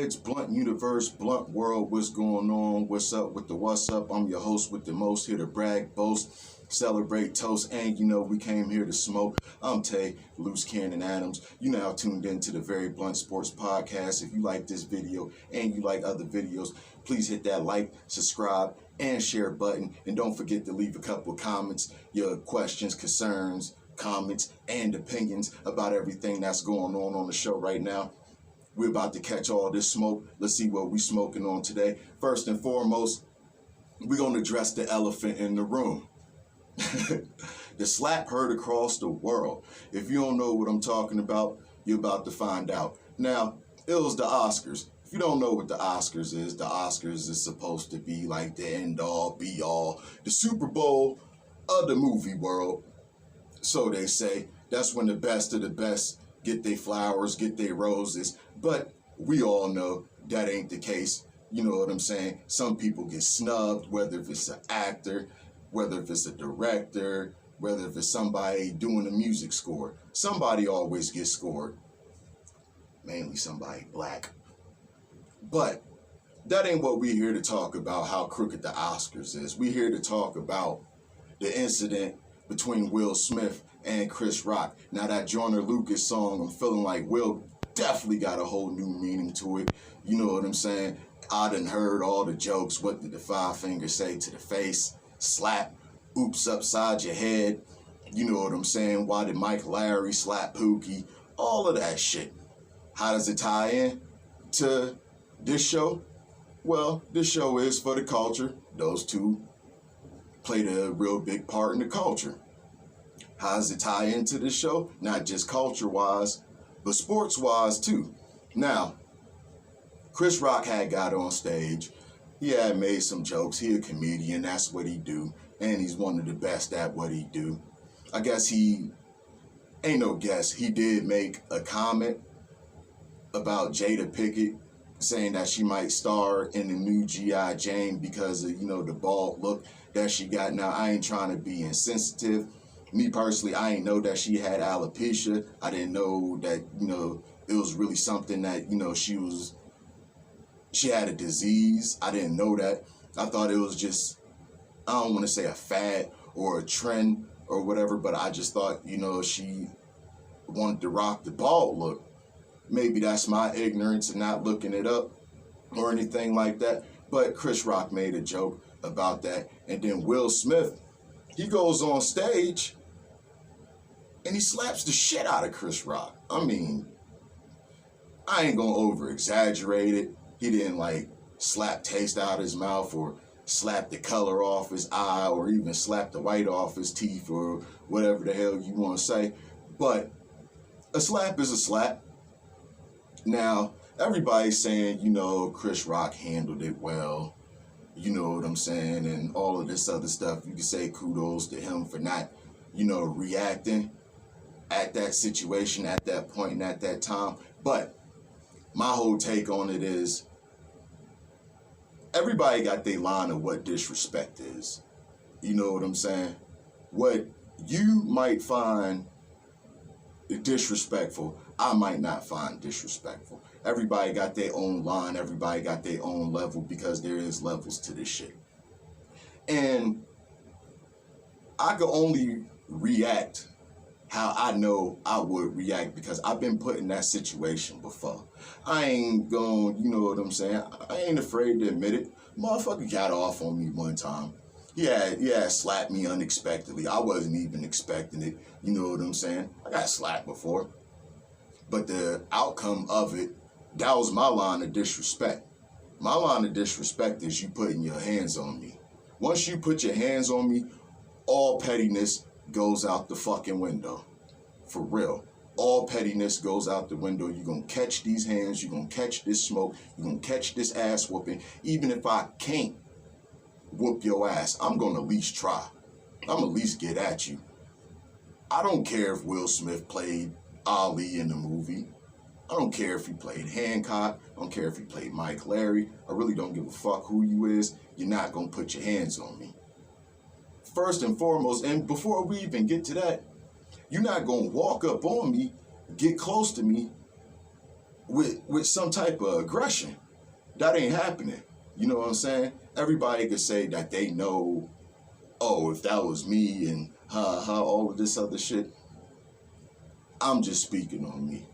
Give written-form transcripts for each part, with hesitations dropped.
heads, blunt universe, blunt world, what's going on? What's up with the what's up? I'm your host with the most, here to brag, boast, celebrate, toast, and you know we came here to smoke. I'm Tay, Loose Cannon Adams. You now tuned in to the Very Blunt Sports Podcast. If you like this video and you like other videos, please hit that like, subscribe, and share button. And don't forget to leave a couple of comments, your questions, concerns, comments, and opinions about everything that's going on the show right now. We're about to catch all this smoke. Let's see what we're smoking on today. First and foremost, we're going to address the elephant in the room. The slap heard across the world. If you don't know what I'm talking about, you're about to find out. Now, it was the Oscars. If you don't know what the Oscars is supposed to be like the end-all, be-all, the Super Bowl of the movie world. So they say. That's when the best of the best get their flowers, get their roses. But we all know that ain't the case. You know what I'm saying? Some people get snubbed, whether if it's an actor, whether if it's a director, whether if it's somebody doing a music score. Somebody always gets scored. Mainly somebody black. But that ain't what we're here to talk about, how crooked the Oscars is. We're here to talk about the incident between Will Smith and Chris Rock. Now that Joyner Lucas song, I'm feeling like Will definitely got a whole new meaning to it. You know what I'm saying? I done heard all the jokes. What did the five fingers say to the face? Slap, oops upside your head. You know what I'm saying? Why did Mike Larry slap Pookie? All of that shit. How does it tie in to this show? Well, this show is for the culture. Those two played a real big part in the culture. How does it tie into this show? Not just culture-wise, but sports-wise too. Now, Chris Rock had got on stage. He had made some jokes. He a comedian. That's what he do. And he's one of the best at what he do. I guess he did make a comment about Jada Pinkett, saying that she might star in the new G.I. Jane because of, the bald look that she got. Now, I ain't trying to be insensitive. Me personally, I ain't know that she had alopecia. I didn't know that, it was really something that, she had a disease. I didn't know that. I thought it was just, I don't want to say a fad or a trend or whatever, but I just thought, she wanted to rock the bald look. Maybe that's my ignorance and not looking it up or anything like that. But Chris Rock made a joke about that. And then Will Smith, he goes on stage and he slaps the shit out of Chris Rock. I mean, I ain't gonna over-exaggerate it. He didn't slap taste out his mouth or slap the color off his eye or even slap the white off his teeth or whatever the hell you want to say. But a slap is a slap. Now, everybody's saying, Chris Rock handled it well. You know what I'm saying? And all of this other stuff. You can say kudos to him for not, reacting at that situation, at that point, and at that time. But my whole take on it is everybody got their line of what disrespect is. You know what I'm saying? What you might find disrespectful, I might not find disrespectful. Everybody got their own line. Everybody got their own level because there is levels to this shit. And I could only react how I know I would react because I've been put in that situation before. I ain't going, you know what I'm saying? I ain't afraid to admit it. Motherfucker got off on me one time. He had slapped me unexpectedly. I wasn't even expecting it. You know what I'm saying? I got slapped before. But the outcome of it, that was my line of disrespect. My line of disrespect is you putting your hands on me. Once you put your hands on me, all pettiness goes out the fucking window. For real. All pettiness goes out the window. You're going to catch these hands. You're going to catch this smoke. You're going to catch this ass whooping. Even if I can't whoop your ass, I'm going to at least try. I'm at least get at you. I don't care if Will Smith played Ali in the movie. I don't care if he played Hancock. I don't care if he played Mike Larry. I really don't give a fuck who you is. You're not going to put your hands on me. First and foremost, and before we even get to that, you're not going to walk up on me, get close to me, with some type of aggression. That ain't happening. You know what I'm saying? Everybody could say that they know, oh, if that was me and all of this other shit. I'm just speaking on me,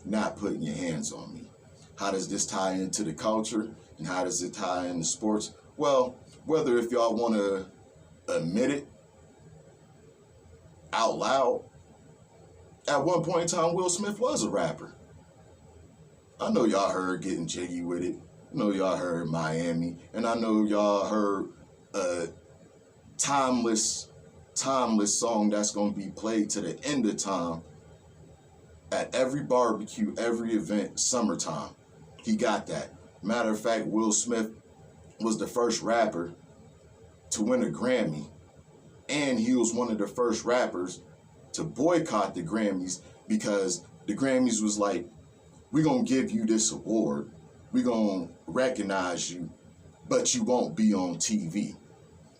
not putting your hands on me. How does this tie into the culture and how does it tie into sports? Well, whether if y'all want to admit it out loud, at one point in time, Will Smith was a rapper. I know y'all heard Getting Jiggy With It. I know y'all heard Miami. And I know y'all heard a timeless song that's going to be played to the end of time at every barbecue, every event, Summertime. He got that. Matter of fact, Will Smith was the first rapper to win a Grammy. And he was one of the first rappers to boycott the Grammys because the Grammys was like, we're going to give you this award. We're going to recognize you, but you won't be on TV.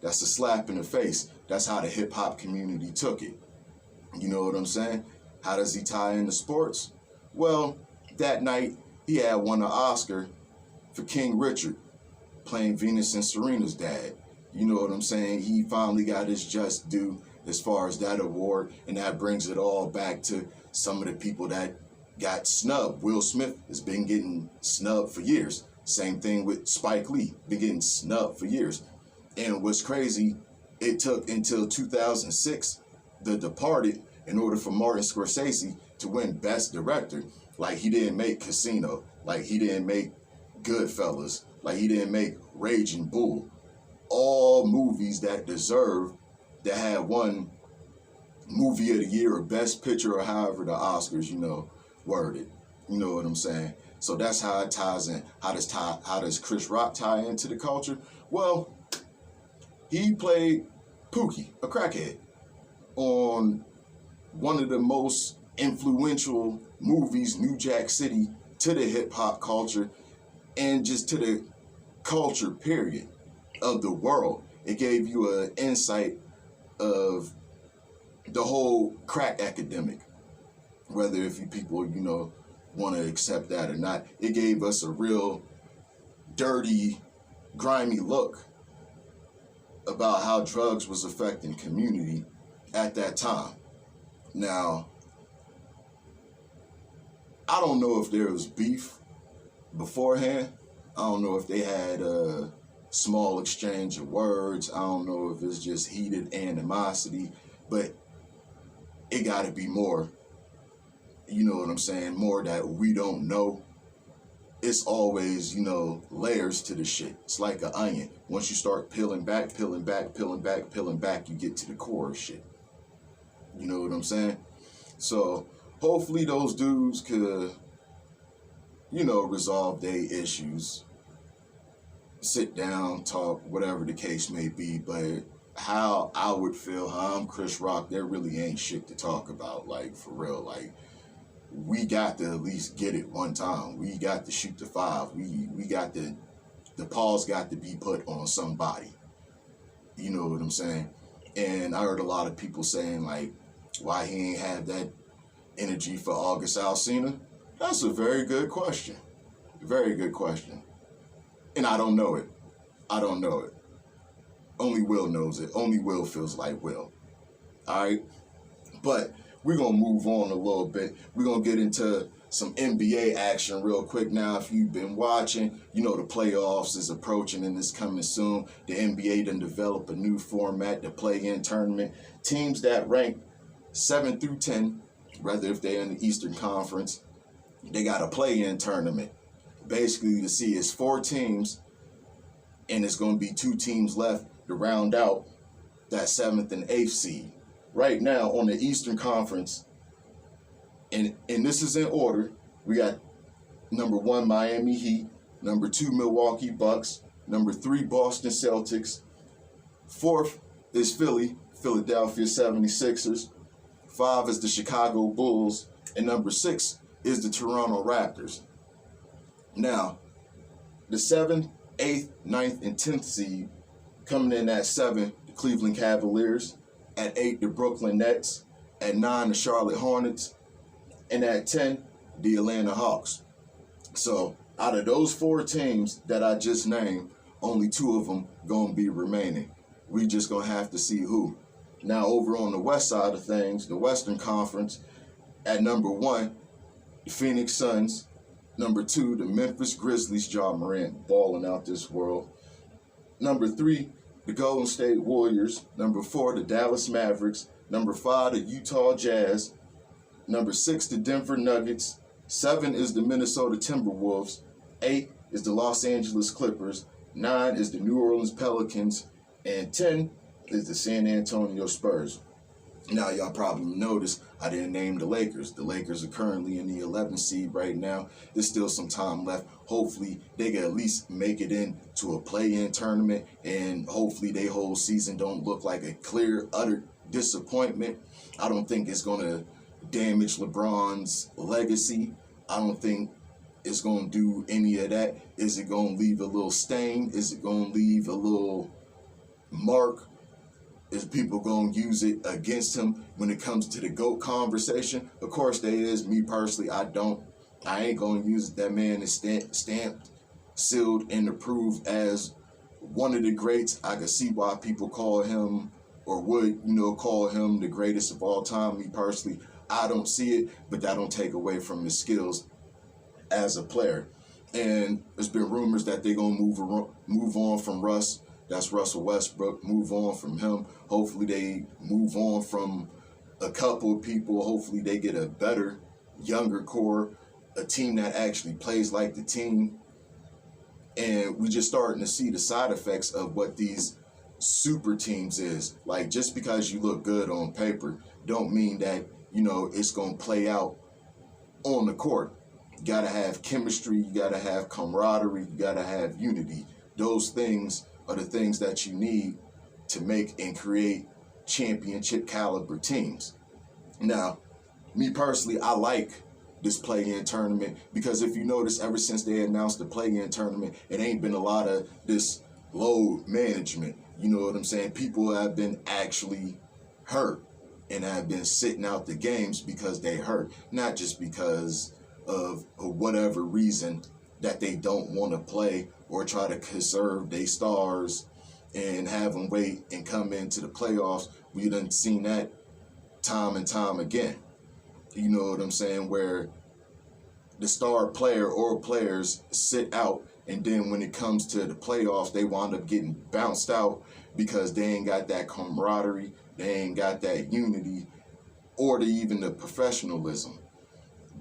That's a slap in the face. That's how the hip-hop community took it. You know what I'm saying? How does he tie into sports? Well, that night, he had won an Oscar for King Richard, playing Venus and Serena's dad. You know what I'm saying? He finally got his just due as far as that award, and that brings it all back to some of the people that got snubbed. Will Smith has been getting snubbed for years. Same thing with Spike Lee, been getting snubbed for years. And what's crazy, it took until 2006, The Departed, in order for Martin Scorsese to win Best Director. Like, he didn't make Casino. Like, he didn't make Goodfellas. Like, he didn't make Raging Bull. All movies that deserve to have won Movie of the Year or Best Picture or however the Oscars, worded. You know what I'm saying? So that's how it ties in. How does Chris Rock tie into the culture? Well, he played Pookie, a crackhead, on one of the most influential movies, New Jack City, to the hip-hop culture and just to the culture, period, of the world. It gave you an insight of the whole crack epidemic, whether if you people, want to accept that or not. It gave us a real dirty, grimy look about how drugs was affecting community at that time. Now, I don't know if there was beef beforehand. I don't know if they had a small exchange of words. I don't know if it's just heated animosity, but it got to be more, you know what I'm saying, more that we don't know. It's always, layers to the shit. It's like an onion. Once you start peeling back, you get to the core of shit. You know what I'm saying? So hopefully those dudes could, resolve their issues. Sit down, talk, whatever the case may be. But how I would feel, how I'm Chris Rock, there really ain't shit to talk about. Like, for real. Like, we got to at least get it one time. We got to shoot the 5. We got the pause got to be put on somebody. You know what I'm saying? And I heard a lot of people saying, like, why he ain't had that energy for August Alsina. That's a very good question. Very good question. And I don't know it. Only Will knows it. Only Will feels like Will. All right? But we're going to move on a little bit. We're going to get into some NBA action real quick now. If you've been watching, the playoffs is approaching and it's coming soon. The NBA done developed a new format, the play-in tournament. Teams that rank 7 through 10, whether if they're in the Eastern Conference, they got a play-in tournament. Basically, to see it's 4 teams, and it's going to be 2 teams left to round out that 7th and 8th seed. Right now, on the Eastern Conference, and this is in order, we got number 1, Miami Heat, number 2, Milwaukee Bucks, number 3, Boston Celtics, 4th is Philadelphia 76ers, 5 is the Chicago Bulls, and number 6 is the Toronto Raptors. Now, the 7th, 8th, 9th, and 10th seed coming in at 7, the Cleveland Cavaliers, at 8, the Brooklyn Nets, at 9, the Charlotte Hornets, and at 10, the Atlanta Hawks. So out of those 4 teams that I just named, only 2 of them gonna be remaining. We just gonna have to see who. Now over on the west side of things, the Western Conference, at number 1, the Phoenix Suns. Number 2, the Memphis Grizzlies, Ja Morant balling out this world. Number 3, the Golden State Warriors. Number 4, the Dallas Mavericks. Number 5, the Utah Jazz. Number 6, the Denver Nuggets. 7 is the Minnesota Timberwolves. 8 is the Los Angeles Clippers. 9 is the New Orleans Pelicans. And 10 is the San Antonio Spurs. Now, y'all probably noticed I didn't name the Lakers. The Lakers are currently in the 11th seed right now. There's still some time left. Hopefully, they can at least make it into a play-in tournament, and hopefully their whole season don't look like a clear, utter disappointment. I don't think it's going to damage LeBron's legacy. I don't think it's going to do any of that. Is it going to leave a little stain? Is it going to leave a little mark? Is people going to use it against him when it comes to the GOAT conversation? Of course there is. Me personally, I ain't going to use it. That man is stamped, sealed, and approved as one of the greats. I can see why people call him, or would, call him the greatest of all time. Me personally, I don't see it, but that don't take away from his skills as a player. And there's been rumors that they're going to move on from Russ. That's Russell Westbrook. Move on from him. Hopefully they move on from a couple of people. Hopefully they get a better, younger core, a team that actually plays like the team. And we just starting to see the side effects of what these super teams is. Like, just because you look good on paper don't mean that, it's going to play out on the court. You got to have chemistry. You got to have camaraderie. You got to have unity. Those things are the things that you need to make and create championship caliber teams. Now, me personally, I like this play-in tournament because if you notice, ever since they announced the play-in tournament, it ain't been a lot of this load management. You know what I'm saying? People have been actually hurt and have been sitting out the games because they hurt, not just because of whatever reason that they don't want to play or try to conserve their stars and have them wait and come into the playoffs. We done seen that time and time again. You know what I'm saying? Where the star player or players sit out, and then when it comes to the playoffs, they wind up getting bounced out because they ain't got that camaraderie, they ain't got that unity, or even the professionalism.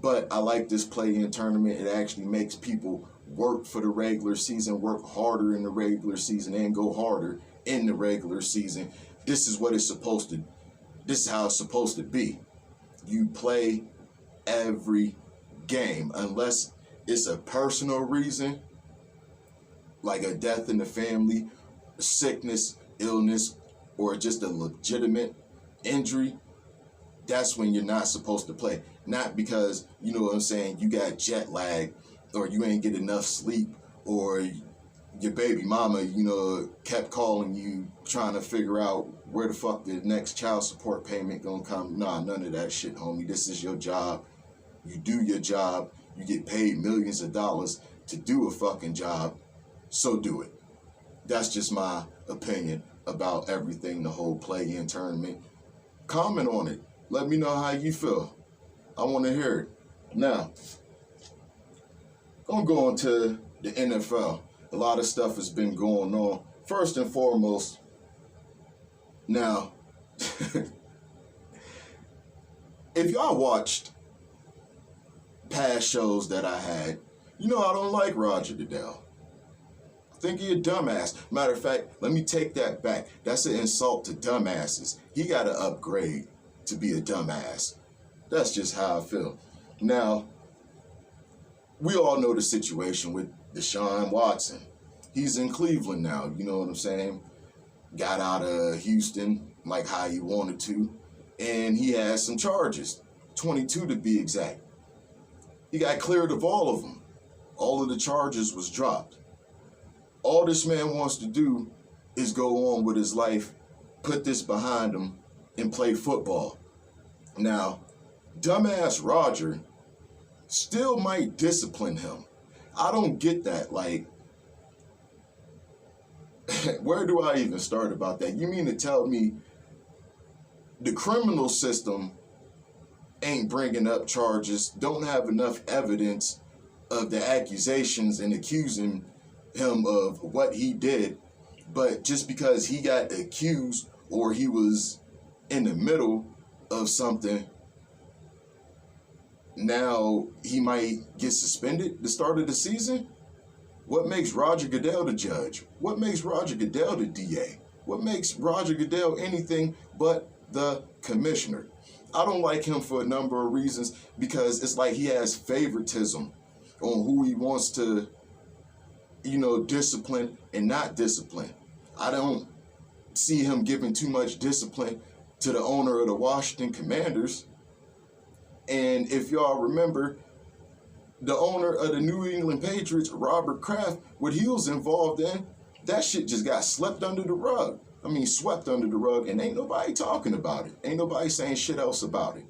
But I like this play-in tournament. It actually makes people work for the regular season, work harder in the regular season, and go harder in the regular season. This is what it's supposed to, this is how it's supposed to be. You play every game, unless it's a personal reason, like a death in the family, sickness, illness, or just a legitimate injury. That's when you're not supposed to play. Not because, you know what I'm saying, you got jet lag, or you ain't get enough sleep, or your baby mama, kept calling you trying to figure out where the fuck the next child support payment gonna come. Nah, none of that shit, homie. This is your job. You do your job. You get paid millions of dollars to do a fucking job. So do it. That's just my opinion about everything, the whole play-in tournament. Comment on it. Let me know how you feel. I want to hear it. Now, I'm going to the NFL. A lot of stuff has been going on. First and foremost, now, if y'all watched past shows that I had, I don't like Roger Goodell. I think he a dumbass. Matter of fact, let me take that back. That's an insult to dumbasses. He got to upgrade to be a dumbass. That's just how I feel. Now, we all know the situation with Desean Watson. He's in Cleveland now, you know what I'm saying? Got out of Houston like how he wanted to, and he has some charges, 22 to be exact. He got cleared of all of them. All of the charges was dropped. All this man wants to do is go on with his life, put this behind him, and play football. Now, dumbass Roger still might discipline him. I don't get that. Like, where do I even start about that? You mean to tell me the criminal system ain't bringing up charges, don't have enough evidence of the accusations and accusing him of what he did, but just because he got accused or he was in the middle of something, now he might get suspended the start of the season? What makes Roger Goodell the judge? What makes Roger Goodell the DA? What makes Roger Goodell anything but the commissioner? I don't like him for a number of reasons, because it's like he has favoritism on who he wants to, discipline and not discipline. I don't see him giving too much discipline to the owner of the Washington Commanders. And if y'all remember, the owner of the New England Patriots, Robert Kraft, what he was involved in, that shit just got swept under the rug. I mean, swept under the rug, and ain't nobody talking about it. Ain't nobody saying shit else about it.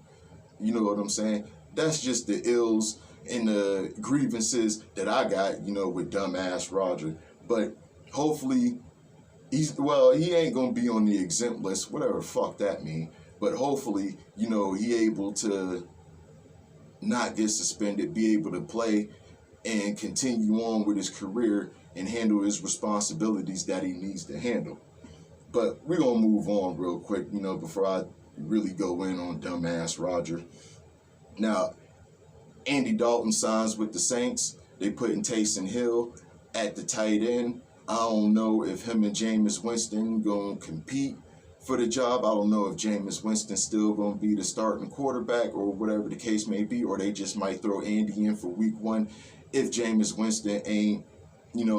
You know what I'm saying? That's just the ills and the grievances that I got, with dumbass Roger. But hopefully, he ain't gonna be on the exempt list, whatever the fuck that mean. But hopefully, he able to not get suspended, be able to play and continue on with his career and handle his responsibilities that he needs to handle. But we're going to move on real quick, before I really go in on dumbass Roger. Now, Andy Dalton signs with the Saints. They putting Taysom Hill at the tight end. I don't know if him and Jameis Winston going to compete for the job. I don't know if Jameis Winston's still going to be the starting quarterback or whatever the case may be, or they just might throw Andy in for week 1 if Jameis Winston ain't,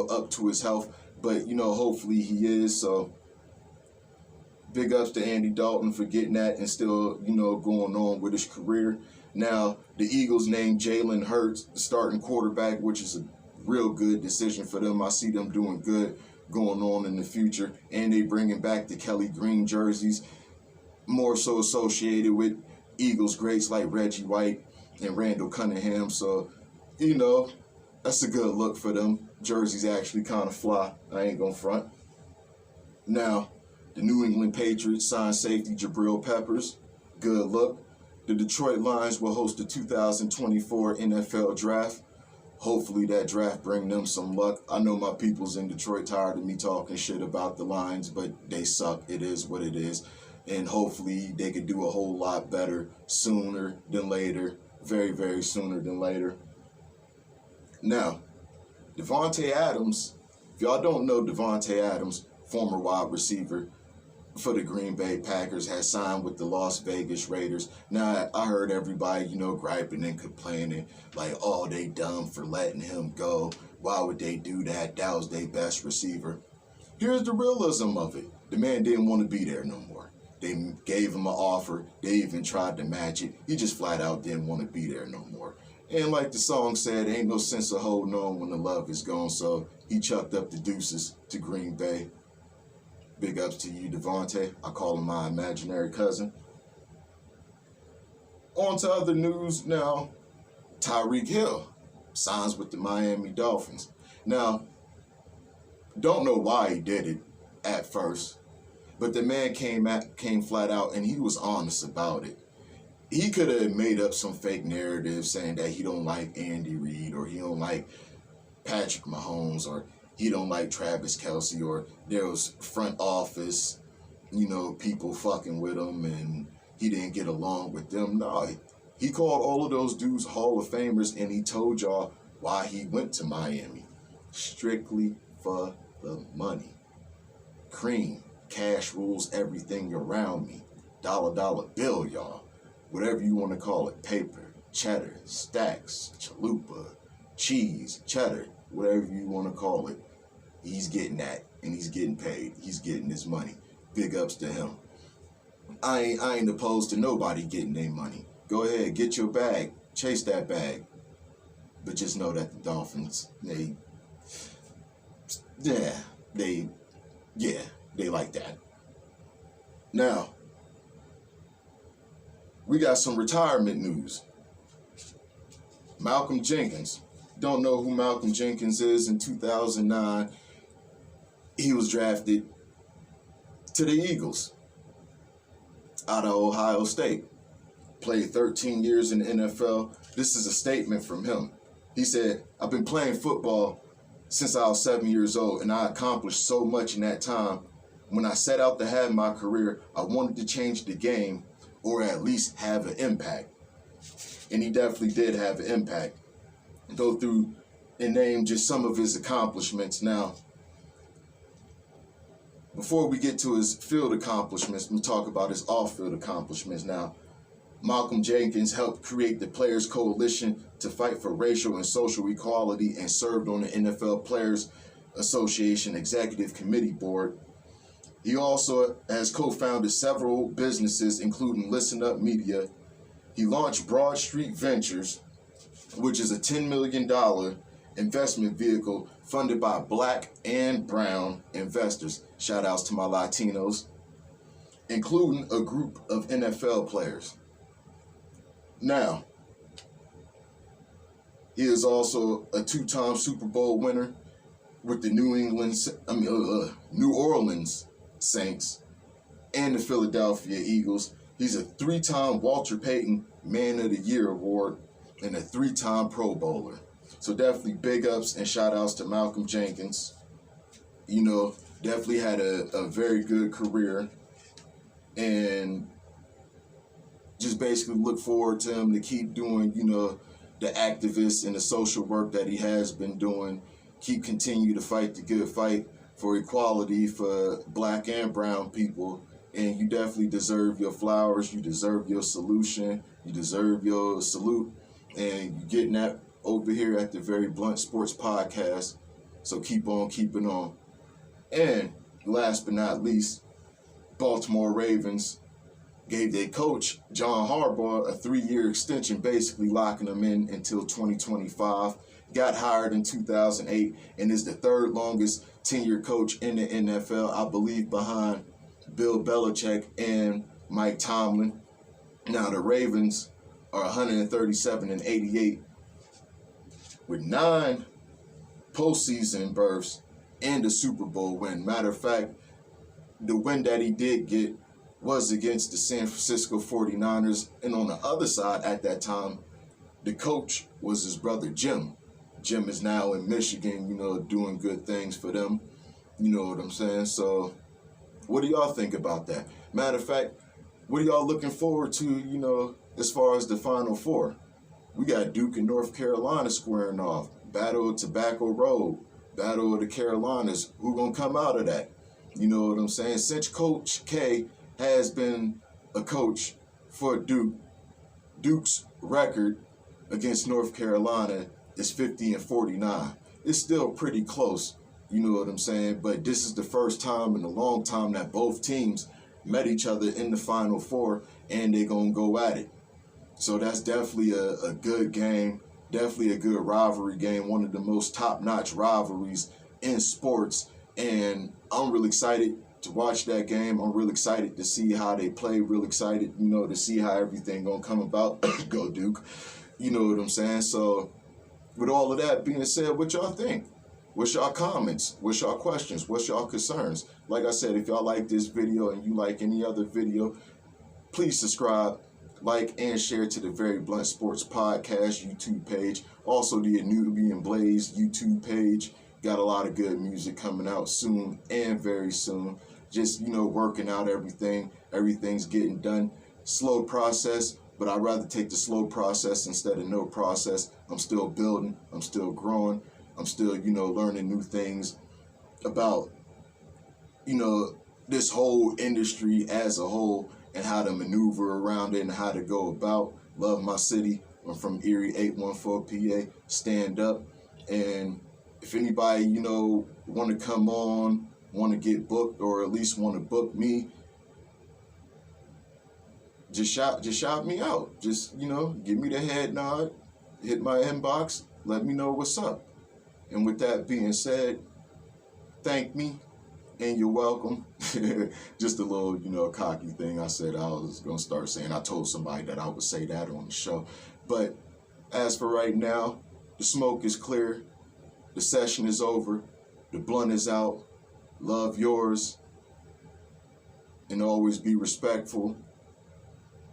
up to his health. But, hopefully he is. So big ups to Andy Dalton for getting that and still, going on with his career. Now, the Eagles named Jalen Hurts the starting quarterback, which is a real good decision for them. I see them doing good going on in the future. And they bringing back the Kelly Green jerseys, more so associated with Eagles greats like Reggie White and Randall Cunningham. So, that's a good look for them. Jerseys actually kind of fly. I ain't gonna front. Now, the New England Patriots signed safety Jabril Peppers. Good look. The Detroit Lions will host the 2024 NFL Draft. Hopefully that draft bring them some luck. I know my people's in Detroit tired of me talking shit about the Lions, but they suck. It is what it is. And hopefully they could do a whole lot better sooner than later. Very, very sooner than later. Now, Devonta Adams. If y'all don't know Devonta Adams, former wide receiver for the Green Bay Packers, has signed with the Las Vegas Raiders. Now, I heard everybody, griping and complaining, like, oh, they dumb for letting him go. Why would they do that? That was their best receiver. Here's the realism of it. The man didn't want to be there no more. They gave him an offer. They even tried to match it. He just flat out didn't want to be there no more. And like the song said, ain't no sense of holding on when the love is gone. So he chucked up the deuces to Green Bay. Big ups to you, Devonta. I call him my imaginary cousin. On to other news now. Tyreek Hill signs with the Miami Dolphins. Now, don't know why he did it at first, but the man came flat out and he was honest about it. He could have made up some fake narrative saying that he don't like Andy Reid, or he don't like Patrick Mahomes, or he don't like Travis Kelce, or there was front office, people fucking with him and he didn't get along with them. No, he called all of those dudes Hall of Famers, and he told y'all why he went to Miami. Strictly for the money. Cream, cash rules everything around me. Dollar bill, y'all. Whatever you want to call it. Paper, cheddar, stacks, chalupa, cheese, cheddar, whatever you want to call it. He's getting that, and he's getting paid. He's getting his money. Big ups to him. I ain't opposed to nobody getting their money. Go ahead, get your bag. Chase that bag. But just know that the Dolphins, they like that. Now, we got some retirement news. Malcolm Jenkins, don't know who Malcolm Jenkins is, in 2009, he was drafted to the Eagles out of Ohio State. Played 13 years in the NFL. This is a statement from him. He said, "I've been playing football since I was 7 years old, and I accomplished so much in that time. When I set out to have my career, I wanted to change the game or at least have an impact." And he definitely did have an impact. Go through and name just some of his accomplishments. Now, before we get to his field accomplishments, we'll talk about his off-field accomplishments. Now, Malcolm Jenkins helped create the Players Coalition to fight for racial and social equality and served on the NFL Players Association Executive Committee Board. He also has co-founded several businesses, including Listen Up Media. He launched Broad Street Ventures, which is a $10 million investment vehicle funded by Black and brown investors. Shout outs to my Latinos, including a group of NFL players. Now, he is also a two-time Super Bowl winner with the New Orleans Saints and the Philadelphia Eagles. He's a three-time Walter Payton Man of the Year award and a three-time Pro Bowler. So definitely big ups and shout outs to Malcolm Jenkins. You know, definitely had a very good career, and just basically look forward to him to keep doing, you know, the activist and the social work that he has been doing. Continue to fight the good fight for equality for Black and brown people. And you definitely deserve your flowers. You deserve your solution. You deserve your salute. And you're getting that over here at the Very Blunt Sports Podcast. So keep on keeping on. And last but not least, Baltimore Ravens gave their coach, John Harbaugh, a 3-year extension, basically locking him in until 2025. Got hired in 2008 and is the third longest tenured coach in the NFL, I believe, behind Bill Belichick and Mike Tomlin. Now the Ravens are 137-88 with 9 postseason berths and a Super Bowl win. Matter of fact, the win that he did get was against the San Francisco 49ers. And on the other side at that time, the coach was his brother Jim. Jim is now in Michigan, you know, doing good things for them. You know what I'm saying? So what do y'all think about that? Matter of fact, what are y'all looking forward to, you know, as far as the Final Four? We got Duke and North Carolina squaring off. Battle of Tobacco Road. Battle of the Carolinas. Who gonna come out of that? You know what I'm saying? Since Coach K has been a coach for Duke, Duke's record against North Carolina is 50-49. It's still pretty close, you know what I'm saying? But this is the first time in a long time that both teams met each other in the Final Four, and they're going to go at it. So that's definitely a good game, definitely a good rivalry game, one of the most top-notch rivalries in sports. And I'm really excited to watch that game. I'm really excited to see how they play, real excited, you know, to see how everything going to come about. Go Duke. You know what I'm saying? So with all of that being said, what y'all think? What's y'all comments? What's y'all questions? What's y'all concerns? Like I said, if y'all like this video and you like any other video, please subscribe, like, and share to the Very Blunt Sports Podcast YouTube page. Also the Newbie and Blaze YouTube page. Got a lot of good music coming out soon and very soon. Just, you know, working out everything. Everything's getting done. Slow process, but I'd rather take the slow process instead of no process. I'm still building. I'm still growing. I'm still, you know, learning new things about, you know, this whole industry as a whole and how to maneuver around it and how to go about. Love my city. I'm from Erie, 814 PA. Stand up. And if anybody, you know, want to come on, want to get booked, or at least want to book me, just shout me out. Just, you know, give me the head nod, hit my inbox, let me know what's up. And with that being said, thank me, and you're welcome. Just a little, you know, cocky thing I said I was going to start saying. I told somebody that I would say that on the show. But as for right now, The smoke is clear. The session is over. The blunt is out. Love yours. And always be respectful.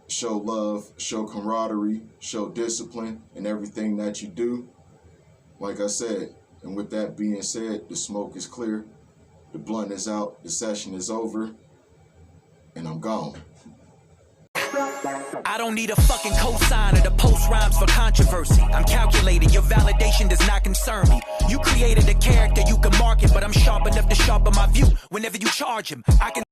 Show love, show camaraderie, show discipline in everything that you do. Like I said, and with that being said, the smoke is clear, the blunt is out, the session is over, and I'm gone. I don't need a fucking cosigner to post rhymes for controversy. I'm calculated, your validation does not concern me. You created a character you can market, but I'm sharp enough to sharpen my view whenever you charge him. I can